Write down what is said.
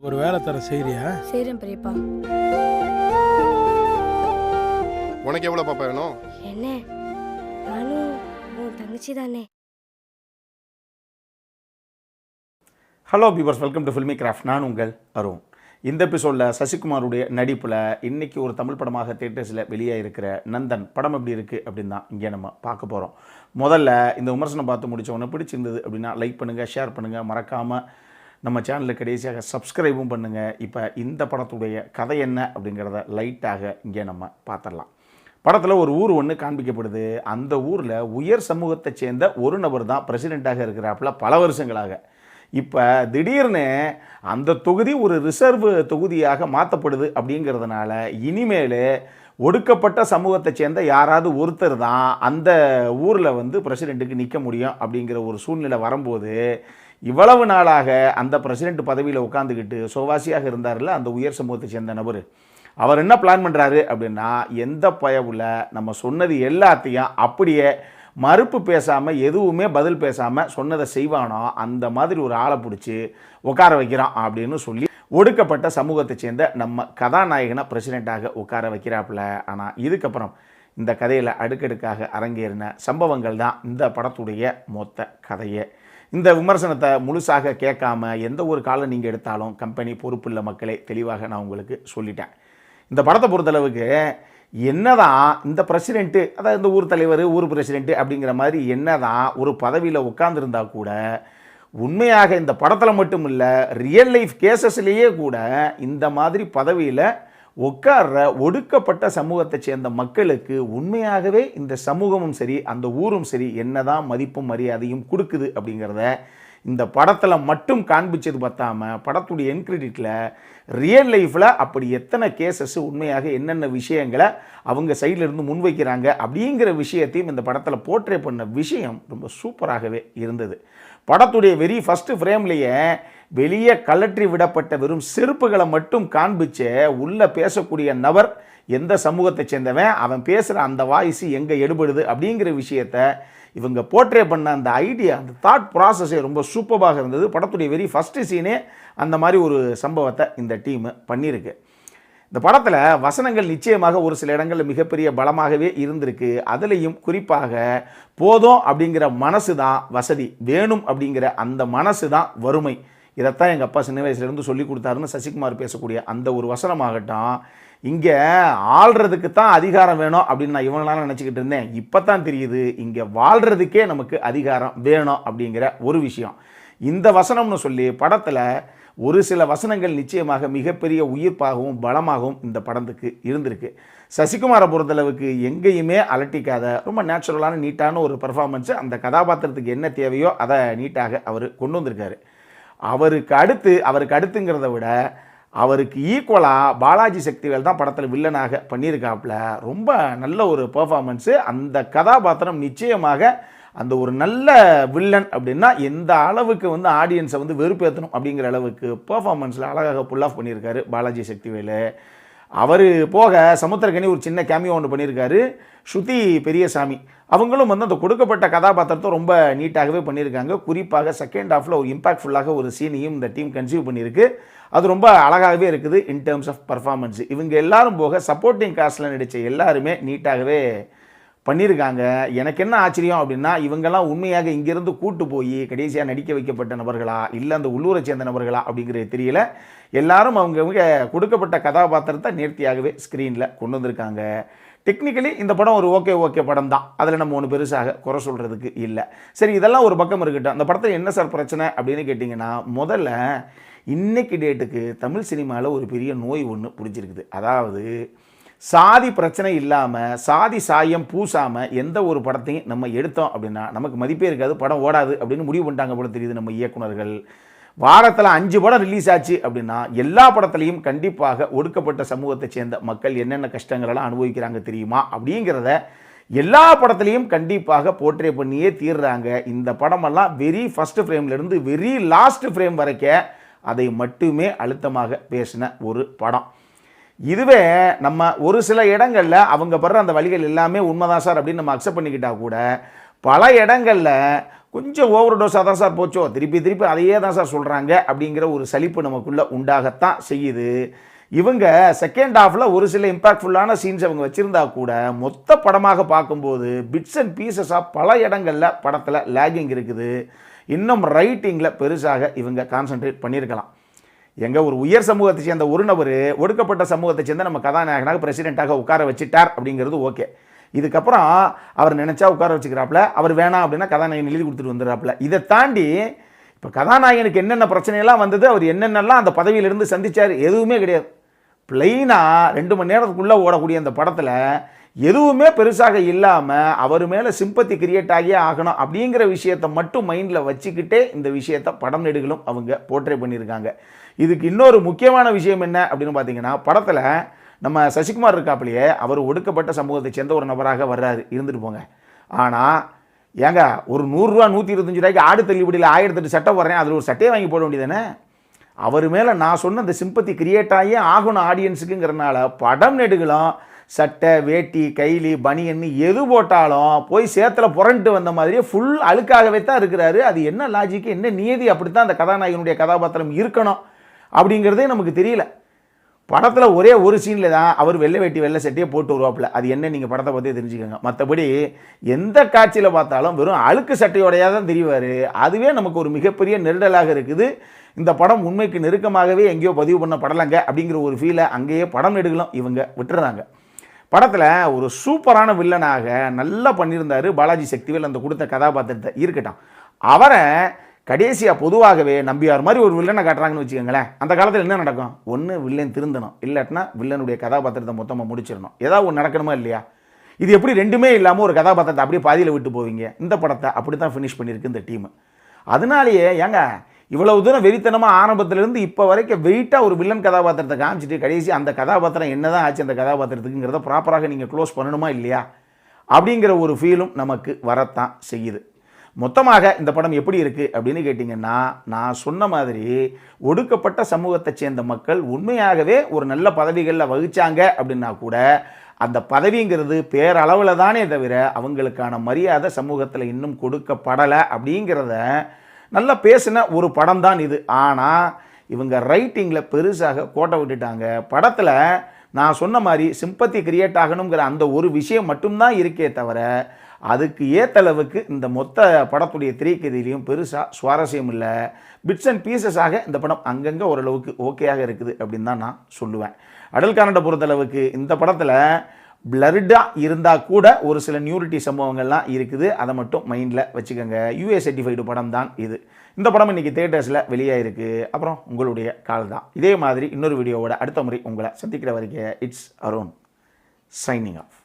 ஒரு வேலை தர செய்றியா? செய்றேன் பெரியப்பா. உனக்கு எவ்வளோ பாப்பா வேணும்? என்ன நானும் உன் தங்கச்சி தானே. Hello viewers, welcome to filmi craft. நான் உங்கள் அருண். இந்த எபிசோடில் சசிகுமாருடைய நடிப்பில் இன்றைக்கி ஒரு தமிழ் படமாக தியேட்டர்ஸில் வெளியாக இருக்கிற நந்தன் படம் எப்படி இருக்குது அப்படின்னு தான் இங்கே நம்ம பார்க்க போகிறோம். முதல்ல இந்த விமர்சனம் பார்த்து முடித்தவொன்னே பிடிச்சிருந்தது அப்படின்னா லைக் பண்ணுங்கள், ஷேர் பண்ணுங்கள், மறக்காமல் நம்ம சேனலுக்கு கடைசியாக சப்ஸ்கிரைபும் பண்ணுங்கள். இப்போ இந்த படத்துடைய கதை என்ன அப்படிங்கிறத லைட்டாக இங்கே நம்ம பார்த்துடலாம். படத்தில் ஒரு ஊர் ஒன்று காண்பிக்கப்படுது. அந்த ஊரில் உயர் சமூகத்தை சேர்ந்த ஒரு நபர் தான் பிரசிடெண்ட்டாக இருக்கிறாப்புல பல வருஷங்களாக. இப்போ திடீர்னு அந்த தொகுதி ஒரு ரிசர்வ் தொகுதியாக மாற்றப்படுது. அப்படிங்கிறதுனால இனிமேல் ஒடுக்கப்பட்ட சமூகத்தை சேர்ந்த யாராவது ஒருத்தர் தான் அந்த ஊரில் பிரசிடெண்ட்டுக்கு நிற்க முடியும் அப்படிங்கிற ஒரு சூழ்நிலை வரும்போது, இவ்வளவு நாளாக அந்த பிரசிடெண்ட் பதவியில் உட்காந்துக்கிட்டு சோவாசியாக இருந்தார்ல அந்த உயர் சமூகத்தை சேர்ந்த நபர், அவர் என்ன பிளான் பண்ணுறாரு அப்படின்னா, எந்த பயவுல நம்ம சொன்னது எல்லாத்தையும் அப்படியே மறுப்பு பேசாமல், எதுவுமே பதில் பேசாமல் சொன்னதை செய்வானோ அந்த மாதிரி ஒரு ஆளை பிடிச்சி உட்கார வைக்கிறான் அப்படின்னு சொல்லி ஒடுக்கப்பட்ட சமூகத்தை சேர்ந்த நம்ம கதாநாயகனை பிரசிடெண்ட்டாக உட்கார வைக்கிறாப்புல. ஆனால் இதுக்கப்புறம் இந்த கதையில் அடுக்கடுக்காக அரங்கேறின சம்பவங்கள் தான் இந்த படத்துடைய மொத்த கதையே. இந்த விமர்சனத்தை முழுசாக கேட்காம எந்த ஒரு காலம் நீங்கள் எடுத்தாலும் கம்பெனி பொறுப்புள்ள மக்களை தெளிவாக நான் உங்களுக்கு சொல்லிட்டேன். இந்த படத்தை பொறுத்தளவுக்கு என்னதான் இந்த பிரசிடெண்ட்டு, அதாவது இந்த ஊர் தலைவர், ஊர் பிரசிடெண்ட்டு அப்படிங்கிற மாதிரி என்னதான் ஒரு பதவியில் உட்கார்ந்துருந்தா கூட, உண்மையாக இந்த படத்தில் மட்டும் இல்லை, ரியல் லைஃப் கேசஸ்லேயே கூட இந்த மாதிரி பதவியில் உட்கார்ற ஒடுக்கப்பட்ட சமூகத்தை சேர்ந்த மக்களுக்கு உண்மையாகவே இந்த சமூகமும் சரி அந்த ஊரும் சரி என்னதான் மதிப்பும் மரியாதையும் கொடுக்குது அப்படிங்கிறத இந்த படத்தில் மட்டும் காண்பிச்சது பார்த்தாமல், படத்துடைய என்கிரெடிட்டில் ரியல் லைஃப்பில் அப்படி எத்தனை கேசஸ் உண்மையாக என்னென்ன விஷயங்களை அவங்க சைட்லேருந்து முன்வைக்கிறாங்க அப்படிங்கிற விஷயத்தையும் இந்த படத்தில் போர்ட்ரே பண்ண விஷயம் ரொம்ப சூப்பராகவே இருந்தது. படத்துடைய வெரி ஃபஸ்ட்டு ஃப்ரேம்லேயே வெளியே கலற்றி விடப்பட்ட வெறும் செருப்புகளை மட்டும் காண்பிச்சு உள்ளே பேசக்கூடிய நபர் எந்த சமூகத்தை சேர்ந்தவன், அவன் பேசுகிற அந்த வாய்ஸ் எங்கே எடுபடுது அப்படிங்கிற விஷயத்தை இவங்க போர்ட்ரே பண்ண அந்த ஐடியா, அந்த தாட் ப்ராசஸே ரொம்ப சூப்பராக இருந்தது. படத்துடைய வெரி ஃபஸ்ட்டு சீனே அந்த மாதிரி ஒரு சம்பவத்தை இந்த டீமு பண்ணியிருக்கு. இந்த படத்தில் வசனங்கள் நிச்சயமாக ஒரு சில இடங்களில் மிகப்பெரிய பலமாகவே இருந்திருக்கு. அதுலேயும் குறிப்பாக போதும் அப்படிங்கிற மனசு தான் வசதி, வேணும் அப்படிங்கிற அந்த மனசு தான் வறுமை. இதைத்தான் எங்கள் அப்பா சின்ன வயசுலேருந்து சொல்லி கொடுத்தாருன்னு சசிகுமார் பேசக்கூடிய அந்த ஒரு வசனமாகட்டும், இங்கே ஆள்றதுக்கு தான் அதிகாரம் வேணும் அப்படின்னு நான் இவங்களால நினச்சிக்கிட்டு இருந்தேன். இப்போ தான் தெரியுது இங்கே வாழ்கிறதுக்கே நமக்கு அதிகாரம் வேணும் அப்படிங்கிற ஒரு விஷயம். இந்த வசனம்னு சொல்லி படத்தில் ஒரு சில வசனங்கள் நிச்சயமாக மிகப்பெரிய உயிர்ப்பாகவும் பலமாகவும் இந்த படத்துக்கு இருந்திருக்கு. சசிகுமாரை பொறுத்தளவுக்கு எங்கேயுமே அலட்டிக்காத ரொம்ப நேச்சுரலான நீட்டான ஒரு பர்ஃபார்மன்ஸு, அந்த கதாபாத்திரத்துக்கு என்ன தேவையோ அதை நீட்டாக அவர் கொண்டு வந்திருக்காரு. அவருக்கு அடுத்துங்கிறத விட அவருக்கு ஈக்குவலாக பாலாஜி சக்திவேல் தான் படத்தில் வில்லனாக பண்ணியிருக்காப்புல. ரொம்ப நல்ல ஒரு பெர்ஃபார்மன்ஸு. அந்த கதாபாத்திரம் நிச்சயமாக அந்த ஒரு நல்ல வில்லன் அப்படின்னா எந்த அளவுக்கு ஆடியன்ஸை வெறுப்பேற்றணும் அப்படிங்கிற அளவுக்கு பெர்ஃபார்மன்ஸில் அழகாக புல் ஆஃப் பண்ணியிருக்காரு பாலாஜி சக்திவேல். அவர் போக சமுத்திரக்கனி ஒரு சின்ன கேமியோ ஒன்று பண்ணியிருக்காரு. ஸ்ருதி பெரியசாமி அவங்களும் அந்த கொடுக்கப்பட்ட கதாபாத்திரத்தை ரொம்ப நீட்டாகவே பண்ணியிருக்காங்க. குறிப்பாக செகண்ட் ஹாஃபில் ஒரு இம்பாக்ட்ஃபுல்லாக ஒரு சீனையும் இந்த டீம் கன்சீவ் பண்ணியிருக்கு. அது ரொம்ப அழகாகவே இருக்குது இன் டேர்ம்ஸ் ஆஃப் பர்ஃபார்மன்ஸு. இவங்க எல்லாரும் போக சப்போர்ட்டிங் காஸ்டில் நடித்த எல்லாருமே நீட்டாகவே பண்ணியிருக்காங்க. எனக்கு என்ன ஆச்சரியம் அப்படின்னா, இவங்கெல்லாம் உண்மையாக இங்கேருந்து கூட்டு போய் கடைசியாக நடிக்க வைக்கப்பட்ட நபர்களா இல்லை அந்த உள்ளூரை சேர்ந்த நபர்களா அப்படிங்கிறது தெரியல. எல்லாரும் அவங்கவுங்க கொடுக்கப்பட்ட கதாபாத்திரத்தை நேர்த்தியாகவே ஸ்க்ரீனில் கொண்டு வந்திருக்காங்க. டெக்னிக்கலி இந்த படம் ஒரு ஓகே படம் தான். அதில் நம்ம ஒன்று பெருசாக குறை சொல்கிறதுக்கு இல்லை. சரி, இதெல்லாம் ஒரு பக்கம் இருக்கட்டும். அந்த படத்தில் என்ன சார் பிரச்சனை அப்படின்னு கேட்டிங்கன்னா, முதல்ல இன்னைக்கு டேட்டுக்கு தமிழ் சினிமாவில் ஒரு பெரிய நோய் ஒன்று பிடிச்சிருக்குது. அதாவது சாதி பிரச்சனை இல்லாமல், சாதி சாயம் பூசாமல் எந்த ஒரு படத்தையும் நம்ம எடுத்தோம் அப்படின்னா நமக்கு மதிப்பே இருக்காது, படம் ஓடாது அப்படின்னு முடிவு பண்ணிட்டாங்க போல தெரியுது நம்ம இயக்குனர்கள். வாரத்தில் 5 படம் ரிலீஸ் ஆச்சு அப்படின்னா எல்லா படத்துலையும் கண்டிப்பாக ஒடுக்கப்பட்ட சமூகத்தை சேர்ந்த மக்கள் என்னென்ன கஷ்டங்களெல்லாம் அனுபவிக்கிறாங்க தெரியுமா அப்படிங்கிறத எல்லா படத்துலையும் கண்டிப்பாக போர்ட்ரே பண்ணியே தீர்றாங்க. இந்த படமெல்லாம் வெரி ஃபஸ்ட்டு ஃப்ரேம்லேருந்து வெரி லாஸ்ட் ஃப்ரேம் வரைக்கும் அதை மட்டுமே அழுத்தமாக பேசின ஒரு படம். இதுவே நம்ம ஒரு சில இடங்களில் அவங்க படுற அந்த வழிகள் எல்லாமே உண்மைதான் சார் அப்படின்னு நம்ம அக்செப்ட் பண்ணிக்கிட்டா கூட, பல இடங்களில் கொஞ்சம் ஓவர் டோஸாக தான் சார் போச்சோ, திருப்பி அதையே தான் சார் சொல்கிறாங்க அப்படிங்கிற ஒரு சலிப்பு நமக்குள்ளே உண்டாகத்தான் செய்யுது. இவங்க செகண்ட் ஹாஃபில் ஒரு சில இம்பாக்ட்ஃபுல்லான சீன்ஸ் அவங்க வச்சுருந்தா கூட மொத்த படமாக பார்க்கும்போது பிட்ஸ் அண்ட் பீசஸாக பல இடங்களில் படத்தில் லேகிங் இருக்குது. இன்னும் ரைட்டிங்கில் பெருசாக இவங்க கான்சன்ட்ரேட் பண்ணியிருக்கலாம். ஒரு உயர் சமூகத்தை சேர்ந்த ஒரு நபர் ஒடுக்கப்பட்ட சமூகத்தை சேர்ந்த நம்ம கதாநாயகனாக பிரசிடெண்ட்டாக உட்கார வச்சுட்டார் அப்படிங்கிறது ஓகே. இதுக்கப்புறம் அவர் நினச்சா உட்கார வச்சுக்கிறாப்புல, அவர் வேணாம் அப்படின்னா கதாநாயகன் எழுதி கொடுத்துட்டு வந்துடுறாப்புல. இதை தாண்டி இப்போ கதாநாயகனுக்கு என்னென்ன பிரச்சனையெல்லாம் வந்தது, அவர் என்னென்னலாம் அந்த பதவியிலிருந்து சந்தித்தார், எதுவுமே கிடையாது. பிளெயினாக 2 மணி நேரத்துக்குள்ளே ஓடக்கூடிய அந்த படத்தில் எதுவுமே பெருசாக இல்லாமல் அவர் மேலே சிம்பத்தி கிரியேட் ஆகியே ஆகணும் அப்படிங்கிற விஷயத்தை மட்டும் மைண்டில் வச்சுக்கிட்டே இந்த விஷயத்தை படம் நெடுகளும் அவங்க போர்ட்ரே பண்ணியிருக்காங்க. இதுக்கு இன்னொரு முக்கியமான விஷயம் என்ன அப்படின்னு பார்த்தீங்கன்னா, படத்தில் நம்ம சசிகுமார் இருக்காப்புலையே அவர் ஒடுக்கப்பட்ட சமூகத்தை சேர்ந்த ஒரு நபராக வர்றாரு, இருந்துட்டு போங்க. ஆனால் ஏங்க ஒரு 100 ரூபா 125 ரூபாய்க்கு ஆடு தள்ளுபடியில் 1008 சட்டை போடுறேன், அதில் ஒரு சட்டையை வாங்கி போட வேண்டியதானே? அவர் மேலே நான் சொன்ன அந்த சிம்பத்தி கிரியேட் ஆகி ஆகணும் ஆடியன்ஸுக்குங்கிறனால படம் நெடுகளும் சட்டை வேட்டி கைலி பனியன்னு எது போட்டாலும் போய் சேத்துல புரண்டு வந்த மாதிரியே ஃபுல் அழுக்காகவே தான் இருக்கிறாரு. அது என்ன லாஜிக்கு, என்ன நியதி, அப்படித்தான் அந்த கதாநாயகனுடைய கதாபாத்திரம் இருக்கணும் அப்படிங்கிறதே நமக்கு தெரியல. படத்தில் ஒரே ஒரு சீனில் தான் அவர் வெள்ளை வேட்டி வெள்ளை சட்டையே போட்டு வருவாப்பில். அது என்ன நீங்கள் படத்தை பற்றி தெரிஞ்சுக்கோங்க. மற்றபடி எந்த காட்சியில் பார்த்தாலும் வெறும் அழுக்கு சட்டையோடையாக தான் தெரிவார். அதுவே நமக்கு ஒரு மிகப்பெரிய நெருடலாக இருக்குது. இந்த படம் உண்மைக்கு நெருக்கமாகவே எங்கேயோ பதிவு பண்ண படலைங்க அப்படிங்கிற ஒரு ஃபீலை அங்கேயே படம் நெடுகளும் இவங்க விட்டுறாங்க. படத்தில் ஒரு சூப்பரான வில்லனாக நல்லா பண்ணியிருந்தார் பாலாஜி சக்திவேல். அந்த கொடுத்த கதாபாத்திரத்தை இருக்கட்டும், அவரை கடைசியாக பொதுவாகவே நம்பியார் மாதிரி ஒரு வில்லனை காட்டுறாங்கன்னு வச்சுக்கோங்களேன். அந்த காலத்தில் என்ன நடக்கும்? ஒன்று வில்லன் திருந்தணும், இல்லாட்டினா வில்லனுடைய கதாபாத்திரத்தை மொத்தமாக முடிச்சிடணும். ஏதாவது ஒன்று நடக்கணுமா இல்லையா? இது எப்படி ரெண்டுமே இல்லாமல் ஒரு கதாபாத்திரத்தை அப்படியே பாதியில் விட்டு போவீங்க? இந்த படத்தை அப்படி தான் ஃபினிஷ் பண்ணியிருக்கு இந்த டீம். அதனாலேயே ஏங்க இவ்வளவு தூரம் வெறித்தனமாக ஆரம்பத்திலேருந்து இப்போ வரைக்கும் வெயிட்டாக ஒரு வில்லன் கதாபாத்திரத்தை காமிச்சிட்டு கடைசி அந்த கதாபாத்திரம் என்ன தான் ஆச்சு அந்த கதாபாத்திரத்துக்குங்கிறத ப்ராப்பராக நீங்கள் க்ளோஸ் பண்ணணுமா இல்லையா அப்படிங்கிற ஒரு ஃபீலும் நமக்கு வரத்தான் செய்யுது. மொத்தமாக இந்த படம் எப்படி இருக்குது அப்படின்னு கேட்டிங்கன்னா, நான் சொன்ன மாதிரி ஒடுக்கப்பட்ட சமூகத்தை சேர்ந்த மக்கள் உண்மையாகவே ஒரு நல்ல பதவிகளில் வகிச்சாங்க அப்படின்னா கூட அந்த பதவிங்கிறது பேரளவில் தானே தவிர அவங்களுக்கான மரியாதை சமூகத்தில் இன்னும் கொடுக்கப்படலை அப்படிங்கிறத நல்லா பேசின ஒரு படம் தான் இது. ஆனால் இவங்க ரைட்டிங்கில் பெருசாக கோட்டை விட்டுட்டாங்க. படத்தில் நான் சொன்ன மாதிரி சிம்பத்தி கிரியேட் ஆகணுங்கிற அந்த ஒரு விஷயம் மட்டும்தான் இருக்கே தவிர அதுக்கு ஏத்தளவுக்கு இந்த மொத்த படத்துடைய திரைக்கதையிலையும் பெருசாக சுவாரஸ்யம் இல்லை. பிட்ஸ் அண்ட் பீசஸாக இந்த படம் அங்கங்கே ஓரளவுக்கு ஓகேயாக இருக்குது அப்படின்னு தான் நான் சொல்லுவேன். அடல் கானடை பொறுத்தளவுக்கு இந்த படத்தில் பிளர்டாக இருந்தால் கூட ஒரு சில நியூரிட்டி சம்பவங்கள்லாம் இருக்குது. அதை மட்டும் மைண்டில் வச்சுக்கோங்க. யூஏ சர்டிஃபைடு படம் தான் இது. இந்த படம் இன்றைக்கி தியேட்டர்ஸில் வெளியாகிருக்கு. அப்புறம் உங்களுடைய கால் தான். இதே மாதிரி இன்னொரு வீடியோவோட அடுத்த முறை உங்களை சந்திக்கிற வரைக்கும் இட்ஸ் அருண் சைனிங் ஆஃப்.